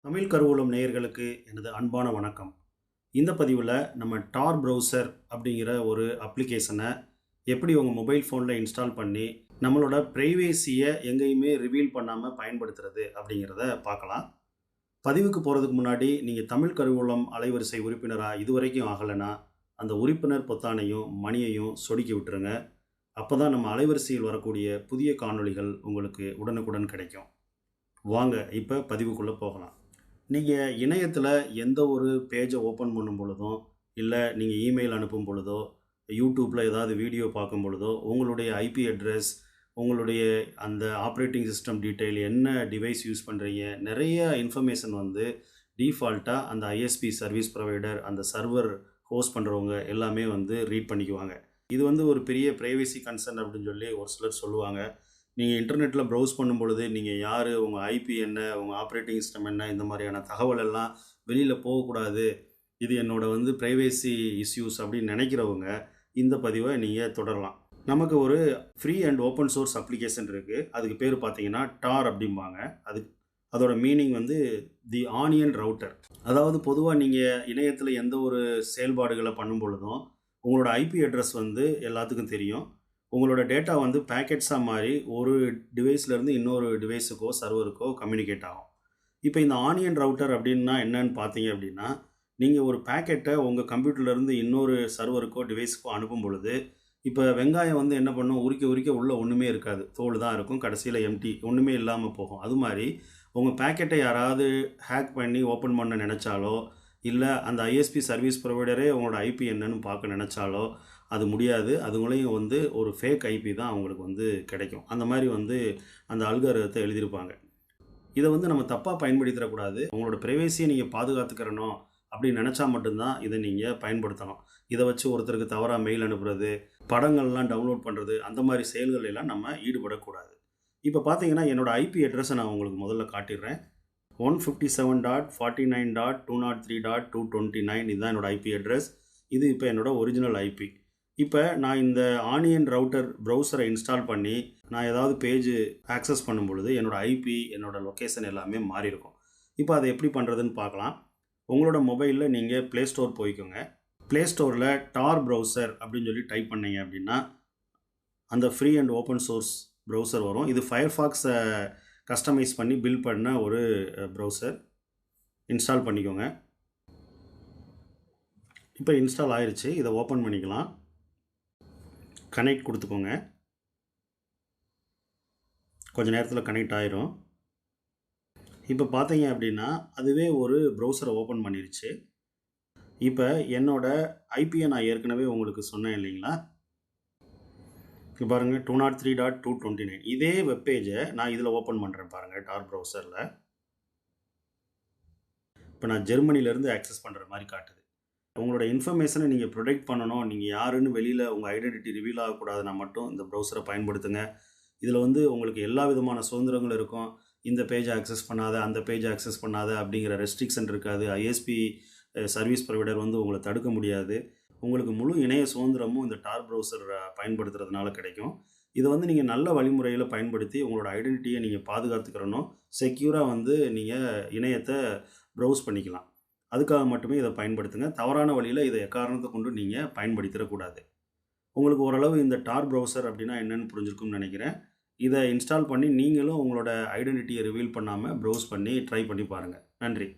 தமிழ் கருவூலம் நேயர்களுக்கு எனது அன்பான வணக்கம். இந்த பதிவில் நம்ம டார் ப்ரௌசர் அப்படிங்கிற ஒரு அப்ளிகேஷனை எப்படி உங்கள் மொபைல் ஃபோனில் இன்ஸ்டால் பண்ணி நம்மளோட ப்ரைவேசியை எங்கேயுமே ரிவீல் பண்ணாமல் பயன்படுத்துறது அப்படிங்கிறத பார்க்கலாம். பதிவுக்கு போகிறதுக்கு முன்னாடி நீங்கள் தமிழ் கருவூலம் அலைவரிசை உறுப்பினராக இதுவரைக்கும் ஆகலைன்னா அந்த உறுப்பினர் பொத்தானையும் மணியையும் சொடுக்கி விட்டுருங்க. அப்போ தான் நம்ம அலைவரிசையில் வரக்கூடிய புதிய காணொளிகள் உங்களுக்கு உடனுக்குடன் கிடைக்கும். வாங்க இப்போ பதிவுக்குள்ளே போகலாம். நீங்கள் இணையத்தில் எந்த ஒரு பேஜை ஓப்பன் பண்ணும் பொழுதும், இல்லை நீங்கள் இமெயில் அனுப்பும் பொழுதோ, யூடியூப்பில் ஏதாவது வீடியோ பார்க்கும் பொழுதோ, உங்களுடைய ஐபி அட்ரஸ், உங்களுடைய அந்த ஆப்ரேட்டிங் சிஸ்டம் டீட்டெயில், என்ன டிவைஸ் யூஸ் பண்ணுறீங்க, நிறைய இன்ஃபர்மேஷன் வந்து டீஃபால்ட்டாக அந்த ஐஎஸ்பி சர்வீஸ் ப்ரொவைடர், அந்த சர்வர் ஹோஸ்ட் பண்ணுறவங்க எல்லாமே வந்து ரீட் பண்ணிக்குவாங்க. இது வந்து ஒரு பெரிய ப்ரைவசி கன்சர்ன் அப்படின்னு சொல்லி ஒரு சிலர் சொல்லுவாங்க. நீங்கள் இன்டர்நெட்டில் ப்ரௌஸ் பண்ணும் பொழுது நீங்கள் யார், உங்கள் ஐபி என்ன, உங்கள் ஆப்ரேட்டிங் சிஸ்டம் என்ன, இந்த மாதிரியான தகவல் எல்லாம் வெளியில் போகக்கூடாது, இது என்னோட வந்து ப்ரைவேசி இஷ்யூஸ் அப்படின்னு நினைக்கிறவங்க இந்த பதிவை நீங்கள் தொடரலாம். நமக்கு ஒரு free and open source application இருக்குது. அதுக்கு பேர் பார்த்தீங்கன்னா டார் அப்படிம்பாங்க. அதோட மீனிங் வந்து தி ஆனியன் ரவுட்டர். அதாவது பொதுவாக நீங்கள் இணையத்தில் எந்த ஒரு செயல்பாடுகளை பண்ணும் பொழுதும் உங்களோட ஐபி அட்ரஸ் வந்து எல்லாத்துக்கும் தெரியும். உங்களோட டேட்டா வந்து பேக்கெட்ஸாக மாறி ஒரு டிவைஸ்லேருந்து இன்னொரு டிவைஸுக்கோ சர்வருக்கோ கம்யூனிகேட் ஆகும். இப்போ இந்த ஆனியன் ரவுட்டர் அப்படின்னா என்னன்னு பார்த்தீங்க அப்படின்னா, நீங்கள் ஒரு பேக்கெட்டை உங்கள் கம்ப்யூட்டர்லேருந்து இன்னொரு சர்வருக்கோ டிவைஸுக்கோ அனுப்பும் பொழுது, இப்போ வெங்காயம் வந்து என்ன பண்ணும், உரிக்க உள்ளே ஒன்றுமே இருக்காது, தோல் தான் இருக்கும், கடைசியில் எம்டி, ஒன்றுமே இல்லாமல் போகும். அது மாதிரி உங்கள் பேக்கெட்டை யாராவது ஹேக் பண்ணி ஓப்பன் பண்ண நினச்சாலோ, இல்லை அந்த ஐஎஸ்பி சர்வீஸ் ப்ரொவைடரே உங்களோட ஐபி என்னன்னு பார்க்க நினச்சாலோ அது முடியாது. அதுங்களையும் வந்து ஒரு ஃபேக் ஐபி தான் அவங்களுக்கு வந்து கிடைக்கும். அந்த மாதிரி வந்து அந்த அல்காரிதத்தை எழுதியிருப்பாங்க. இதை வந்து நம்ம தப்பாக பயன்படுத்திடக்கூடாது. உங்களோட ப்ரைவேசியை நீங்கள் பாதுகாத்துக்கிறணும் அப்படின்னு நினச்சா மட்டும்தான் இதை நீங்கள் பயன்படுத்தணும். இதை வச்சு ஒருத்தருக்கு தவறாக மெயில் அனுப்புறது, படங்கள்லாம் டவுன்லோட் பண்ணுறது, அந்த மாதிரி செயல்கள் எல்லாம் நம்ம ஈடுபடக்கூடாது. இப்போ பார்த்தீங்கன்னா என்னோடய ஐபி அட்ரஸை நான் உங்களுக்கு முதல்ல காட்டிடுறேன். 157.49.203.229 இதுதான் என்னோடய ஐபி அட்ரஸ். இது இப்போ என்னோடய ஒரிஜினல் ஐபி. இப்போ நான் இந்த ஆனியன் ரவுட்டர் ப்ரௌசரை இன்ஸ்டால் பண்ணி நான் ஏதாவது பேஜ் ஆக்சஸ் பண்ணும் பொழுது என்னோடய ஐபி, என்னோடய லொக்கேஷன் எல்லாமே மாறி இருக்கும். இப்போ அதை எப்படி பண்ணுறதுன்னு பார்க்கலாம். உங்களோட மொபைலில் நீங்கள் ப்ளே ஸ்டோர் போய்க்கோங்க. ப்ளே ஸ்டோரில் டார் ப்ரௌசர் அப்படின்னு சொல்லி டைப் பண்ணிங்க அப்படின்னா அந்த free and open source browser வரும். இது ஃபயர்ஃபாக்ஸை கஸ்டமைஸ் பண்ணி பில்ட் பண்ண ஒரு ப்ரௌசர். இன்ஸ்டால் பண்ணிக்கோங்க. இப்போ இன்ஸ்டால் ஆயிடுச்சு. இதை ஓப்பன் பண்ணிக்கலாம். கனெக்ட் கொடுத்துக்கோங்க. கொஞ்சம் நேரத்தில் கனெக்ட் ஆயிரும். இப்போ பார்த்தீங்க அப்படின்னா அதுவே ஒரு ப்ரௌசரை ஓப்பன் பண்ணிருச்சு. இப்போ என்னோட ஐபியை நான் ஏற்கனவே உங்களுக்கு சொன்னேன் இல்லைங்களா? இப்போ பாருங்கள் 203.229 இதே வெப்பேஜை நான் இதில் ஓப்பன் பண்ணுறேன் பாருங்கள், டார் ப்ரௌசரில். இப்போ நான் ஜெர்மனிலேருந்து ஆக்சஸ் பண்ணுற மாதிரி காட்டுது. உங்களோட இன்ஃபர்மேஷனை நீங்கள் ப்ரொடெக்ட் பண்ணணும், நீங்கள் யாருன்னு வெளியில் உங்கள் ஐடென்டிட்டி ரிவீல் ஆகக்கூடாதுன்னா மட்டும் இந்த ப்ரௌசரை பயன்படுத்துங்க. இதில் வந்து உங்களுக்கு எல்லா விதமான சுதந்திரங்களும் இருக்கும். இந்த பேஜை ஆக்சஸ் பண்ணாத, அந்த பேஜை ஆக்சஸ் பண்ணாத அப்படிங்கிற ரெஸ்ட்ரிக்ஷன் இருக்காது. ஐஎஸ்பி சர்வீஸ் ப்ரொவைடர் வந்து உங்களை தடுக்க முடியாது. உங்களுக்கு முழு இணைய சுதந்திரமும் இந்த டார் ப்ரௌசர் பயன்படுத்துறதுனால கிடைக்கும். இதை வந்து நீங்கள் நல்ல வழிமுறையில் பயன்படுத்தி உங்களோட ஐடென்டிட்டியை நீங்கள் பாதுகாத்துக்கிறணும். செக்யூராக வந்து நீங்கள் இணையத்தை ப்ரௌஸ் பண்ணிக்கலாம். அதுக்காக மட்டுமே இதை பயன்படுத்துங்க. தவறான வழியில் இதை எக்காரணத்தை கொண்டு நீங்கள் பயன்படுத்திடக்கூடாது. உங்களுக்கு ஓரளவு இந்த டார் ப்ரௌசர் அப்படின்னா என்னென்னு புரிஞ்சிருக்கும்னு நினைக்கிறேன். இதை இன்ஸ்டால் பண்ணி நீங்களும் உங்களோட ஐடென்டிட்டியை ரிவீல் பண்ணாமல் ப்ரௌஸ் பண்ணி ட்ரை பண்ணி பாருங்கள். நன்றி.